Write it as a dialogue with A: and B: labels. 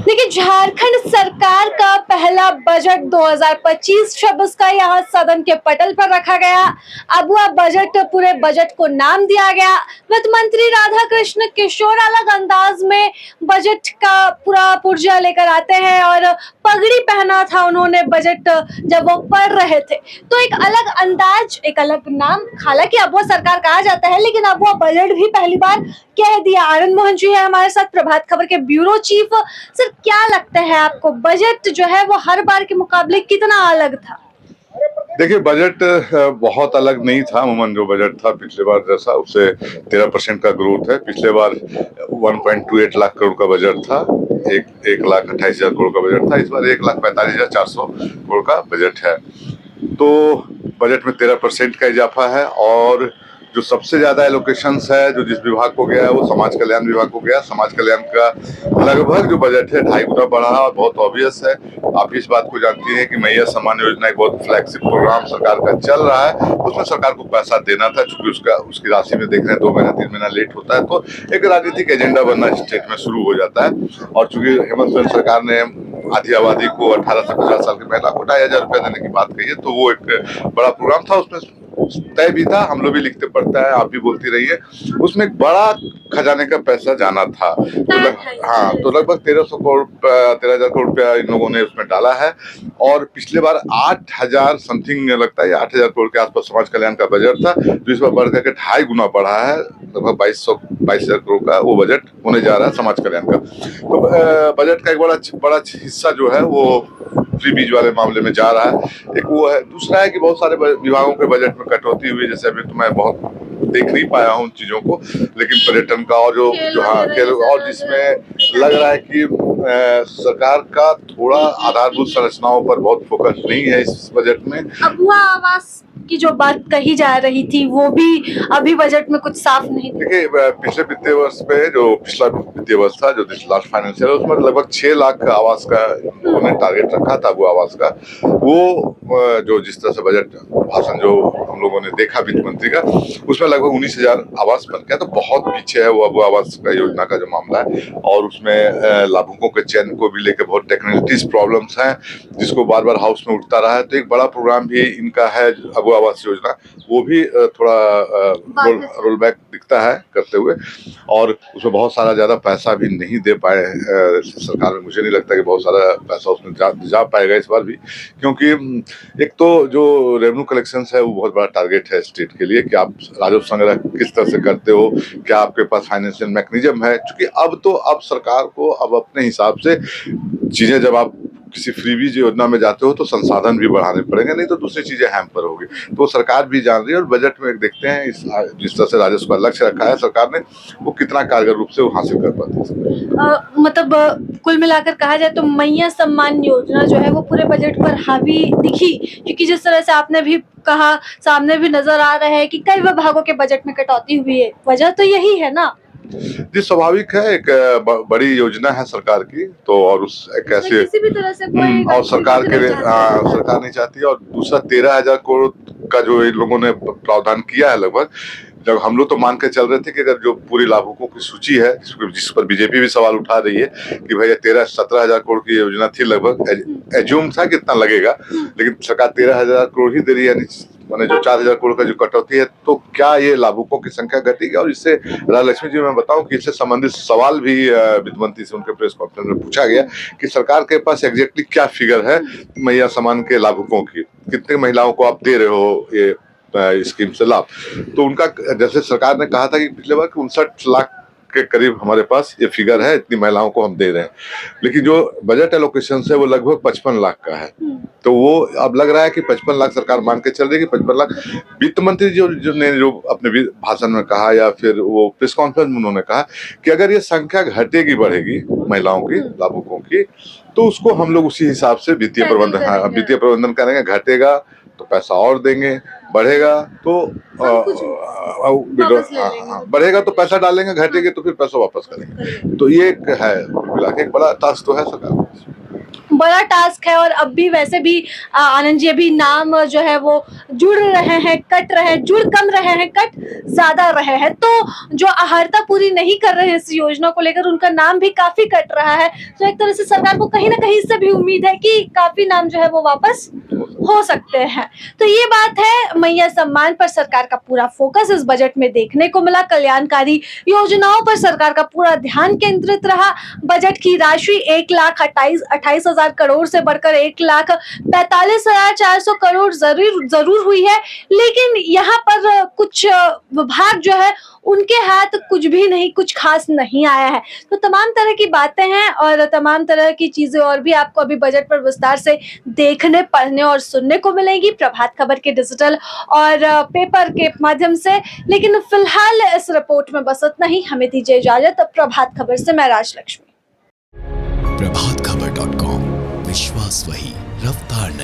A: देखिए, झारखंड सरकार का पहला बजट 2025-26 का यहाँ सदन के पटल पर रखा गया। अब वह बजट पूरे बजट को नाम दिया गया। वित्त मंत्री राधा कृष्ण किशोर अलग अंदाज में बजट का पूरा पुर्जा लेकर आते हैं और पगड़ी पहना था उन्होंने बजट जब वो पढ़ रहे थे, तो एक अलग अंदाज, एक अलग नाम। हालांकि अब वो सरकार कहा जाता है, लेकिन अब वो बजट भी पहली बार कह दिया। आनंद मोहन जी है हमारे साथ, प्रभात खबर के ब्यूरो चीफ। सर, क्या लगता है आपको, बजट जो है वो हर बार के मुकाबले कितना अलग था?
B: देखिए, बजट बहुत अलग नहीं था। अमूमन जो बजट था पिछले बार जैसा, उससे 13% का ग्रोथ है। पिछले बार 1.28 लाख करोड़ का बजट था, 1,28,000 करोड़ का बजट था। इस बार 1,45,400 करोड़ का बजट है। तो बजट में 13% का इजाफा है। और जो सबसे ज्यादा एलोकेशंस है जो जिस विभाग को गया है वो समाज कल्याण विभाग को गया। समाज कल्याण का लगभग जो बजट है 2.5 गुना बढ़ा और बहुत ऑब्वियस है। आप इस बात को जानती हैं कि मैया सम्मान योजना एक बहुत फ्लैगशिप प्रोग्राम सरकार का चल रहा है। उसमें सरकार को पैसा देना था, चूंकि उसकी राशि में देख रहे हैं 2 महीना 3 महीना लेट होता है, तो एक राजनीतिक एजेंडा बनना स्टेट में शुरू हो जाता है। और चूंकि हेमंत सोरेन सरकार ने आधी आबादी को 18 से 50 साल के महिला को 2,500 रुपया देने की बात कही है, तो वो एक बड़ा प्रोग्राम था। उसमें तय भी था, हम लोग भी लिखते पढ़ते हैं, आप भी बोलती रही है, उसमें एक बड़ा खजाने का पैसा जाना था। तो लगभग 13,000 करोड़ रुपया इन लोगों ने उसमें डाला है। और पिछले बार 8,000 समथिंग लगता है, 8,000 करोड़ के आसपास समाज कल्याण का बजट था, जो इस बार बढ़ करके 2.5 गुना बढ़ा है। लगभग 22,000 करोड़ का वो बजट होने जा रहा है समाज कल्याण का। तो बजट का एक बड़ा हिस्सा जो है वो फ्री बीज वाले मामले में जा रहा है। एक वो है। दूसरा है कि बहुत सारे विभागों के बजट में कटौती हुई, जैसे अभी तो मैं बहुत देख नहीं पाया हूँ उन चीजों को, लेकिन पर्यटन का और खेल, और जिसमें लग रहा है कि सरकार का थोड़ा आधारभूत संरचनाओं पर बहुत फोकस नहीं है इस बजट में।
A: अगुआ आवास की जो बात कही जा रही थी वो भी अभी बजट में कुछ साफ नहीं।
B: देखिए, पिछले वित्तीय वर्ष में जो पिछला वित्तीय वर्ष था, जो लास्ट फाइनेंशियल, उसमें लगभग 6 लाख आवास का उन्होंने टारगेट रखा था। वो आवास का वो जो जिस तरह से बजट भाषण जो हम लोगों ने देखा वित्त मंत्री का, उसमें लगभग 19,000 आवास बन गया, तो बहुत पीछे है वो आवास का योजना का जो मामला है। और उसमें लाभुकों के चयन को भी लेकर बहुत टेक्निकलिटीज प्रॉब्लम्स हैं, जिसको बार बार हाउस में उठता रहा है। तो एक बड़ा प्रोग्राम भी इनका है अगुआ आवास योजना, वो भी थोड़ा रोल बैक दिखता है करते हुए। और उसमें बहुत सारा ज्यादा पैसा भी नहीं दे पाए सरकार में। मुझे नहीं लगता कि बहुत सारा पैसा उसमें जा पाएगा इस बार भी, क्योंकि एक तो जो रेवेन्यू कलेक्शन है वो बहुत बड़ा टारगेट है स्टेट के लिए, कि आप राजस्व संग्रह किस तरह से करते हो, क्या आपके पास फाइनेंशियल मैकेनिज्म है। क्योंकि अब सरकार को अब अपने हिसाब से चीजें, जब आप किसी फ्रीबीज योजना में जाते हो तो संसाधन भी बढ़ाने पड़ेंगे, नहीं तो दूसरी चीजें हैम्पर होगी। तो सरकार भी जान रही है, और बजट में देखते हैं जिस तरह से राजस्व का लक्ष्य रखा है सरकार ने, वो कितना कारगर रूप से वो हासिल कर पाती है।
A: मतलब कुल मिलाकर कहा जाए तो मैया सम्मान योजना जो है वो पूरे बजट पर हावी दिखी, क्योंकि जिस तरह से आपने भी कहा, सामने भी नजर आ रहा है कि कई विभागों के बजट में कटौती हुई है। वजह तो यही है ना
B: जी, स्वाभाविक है। एक बड़ी योजना है सरकार की, तो और उस एक ऐसे
A: किसी भी तरह से
B: और सरकार के सरकार नहीं चाहती। और दूसरा 13,000 करोड़ का जो इन लोगों ने प्रावधान किया है, लगभग जब हम लोग तो मान के चल रहे थे कि अगर जो पूरी लाभुकों की सूची है, जिस पर बीजेपी भी सवाल उठा रही है कि भैया 17,000 करोड़ की योजना थी, लगभग एज्यूम था कितना लगेगा, लेकिन सरकार 13,000 करोड़ ही दे रही है, यानी जो 4,000 करोड़ का जो कटौती है, तो क्या ये लाभुकों की संख्या घटेगी? और इससे राजलक्ष्मी जी, मैं बताऊं कि इससे संबंधित सवाल भी वित्त मंत्री से उनके प्रेस कॉन्फ्रेंस में पूछा गया कि सरकार के पास एग्जैक्टली क्या फिगर है मैया सम्मान के लाभुकों की, कितने महिलाओं को आप दे रहे हो ये स्कीम से लाभ। तो उनका, जैसे सरकार ने कहा था कि पिछले बार 59 लाख के करीब हमारे पास ये फिगर है, इतनी महिलाओं को हम दे रहे हैं, लेकिन जो बजट एलोकेशन है वो लगभग 55 लाख का है। तो वो अब लग रहा है कि 55 लाख सरकार मान के चल रही है कि 55 लाख। वित्त मंत्री जो अपने भाषण में कहा, या फिर वो प्रेस कॉन्फ्रेंस में उन्होंने कहा कि अगर ये संख्या घटेगी बढ़ेगी महिलाओं की, लाभुकों की, तो उसको हम लोग उसी हिसाब से वित्तीय प्रबंधन करेंगे। घटेगा तो पैसा और देंगे, बढ़ेगा तो बढ़ेगा तो पैसा डालेंगे, घटेगी तो फिर पैसा वापस करेंगे। तो ये एक है, मिला के एक बड़ा टास्क तो है सरकार।
A: बड़ा टास्क है और अब भी वैसे भी आनंद जी अभी नाम जो है वो जुड़ रहे हैं, कट रहे हैं, जुड़ कम रहे हैं, कट ज्यादा रहे हैं। तो जो अहर्ता पूरी नहीं कर रहे हैं इस योजना को लेकर, उनका नाम भी काफी कट रहा है। तो एक तरह से सरकार को कहीं ना कहीं इससे भी उम्मीद है कि काफी नाम जो है वो वापस हो सकते हैं। तो ये बात है, मैया सम्मान पर सरकार का पूरा फोकस इस बजट में देखने को मिला। कल्याणकारी योजनाओं पर सरकार का पूरा ध्यान केंद्रित रहा। बजट की राशि 1,28,000 करोड़ से बढ़कर 1,45,400 करोड़ जरूर हुई है, लेकिन यहाँ पर कुछ विभाग जो है उनके हाथ कुछ भी नहीं, कुछ खास नहीं आया है। तो तमाम तरह की बातें हैं और तमाम तरह की चीजें और भी आपको अभी बजट पर विस्तार से देखने, पढ़ने और सुनने को मिलेगी प्रभात खबर के डिजिटल और पेपर के माध्यम से। लेकिन फिलहाल इस रिपोर्ट में बस इतना ही। हमें दीजिए इजाजत। प्रभात खबर से मैं राजलक्ष्मी।
C: प्रभातखबर.com, विश्वास वही, रफ्तार नहीं।